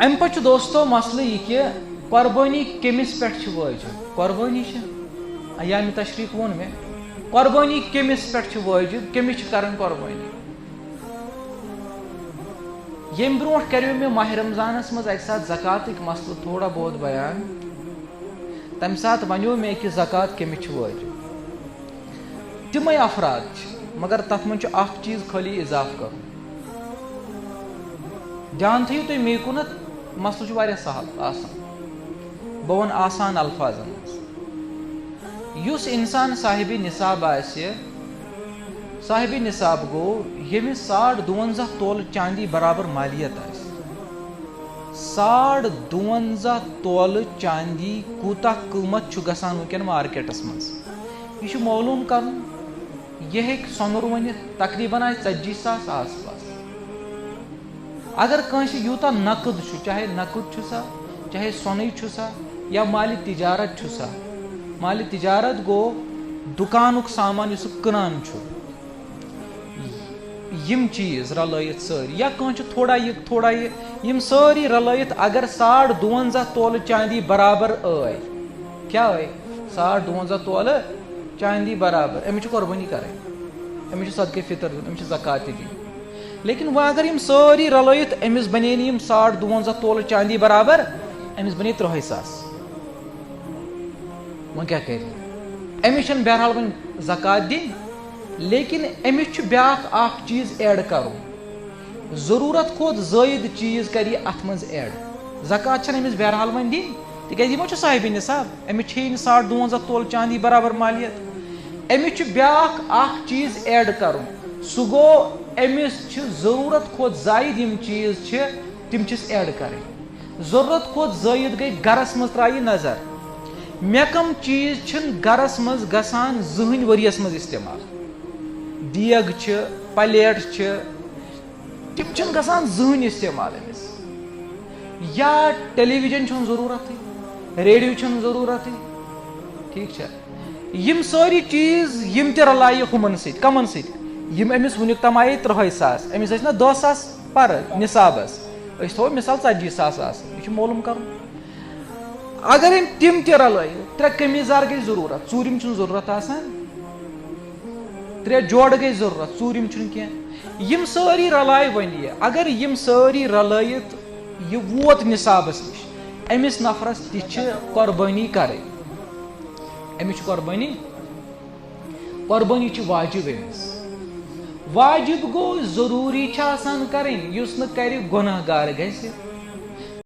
ام پہ دوستو مسئلہ یہ کہ قربانی کمس پہ واجب قربانی ایام تشریق وون میں قربانی کمس پہ واجب کمس کرن قربانی یم برونٹ کریو میں ماہ رمضانس مز اک سات زکاتک مسئلہ تھوڑا بہت بیان تمہ سات ونیو میں کہ زکات کمس واجب تمے افراد مگر تک من اخ چیز خالی اضافہ کر دھیان تھیو تھی مے کنت مسئلہ واریاہ سہل آسان بہ ون آسان الفاظن یس انسان صاحب نصاب آسہ صاحب نصاب گو یمس 52 تولہ چاندی برابر مالیت آسہ 52 تولہ چاندی کوتاہ قیمت گژھان ونکین مارکیٹس مز یہ معلوم کرن یہ ہیک سونر ونتھ تقریباً آسہ 40,000 آس پاس اگر کنس یوتا نقد چاہے نقد سا چاہے سونے سا یا مال تجارت سا مال تجارت گو دکانک سامان اس کنان یم چیز رلائت ساری یا کانچ تھوڑا یہ یم ساری رلائت اگر 52 تولہ چاندی برابر آئے کیا آئے 52 تولہ چاندی برابر امچ قربانی کریں امچ صدقہ فطر دن امچ زکات دن لیکن وہ اگر یم ساری رلائت امس بنے یم 52 تولہ چاندی برابر امس بنے 30,000 وہ کیا کرے امس بہرحال ون زکات دن لیکن امس بیاکھ اخ چیز ایڈ کرو ضرورت کھوت زائد چیز کری ات مز ایڈ زکات امس بہرحال ون دن تکیاز یہ صاحب نصاب امس 52 تولہ چاندی برابر مالیت امس بیاکھ اخ چیز ایڈ کرو سہ گو امس ضرورت کھوت زائد یم چیز تم چھس ایڈ کریں ضرورت کھوت زائد گئی گرس مز ترائی نظر مے کم چیز چھن گرس مز گسان زہن وریس مز استعمال دیگ پلیٹ تم چھن گسان زہن استعمال امس یا ٹیلی ویژن چھن ضرورت ریڈیو چھن ضرورت ٹھیک یم ساری چیز یم تہ رلائے ہمن ست کمن ست یم امس ونیک تام آئے 30,000 امس نا 10,000 پر نصابس تھو مثال 40,000 یہ معلوم کرن اگر تم تہ رلائے 3 قمیضار گئی ضرورت ژوٗرِم چھُنہٕ ضرورت آسان 3 جوڑ گئی ضرورت ژوٗرِم چھُنہٕ کینٛہہ یم ساری رلائے ون یہ اگر یم ساری رلائت یہ ووت نصابس نش امس نفرس تہ قربانی کریں امس قربانی واجب امس واجب گو ضروری آسان کریں یس نہ کر گناہ گار گژھِ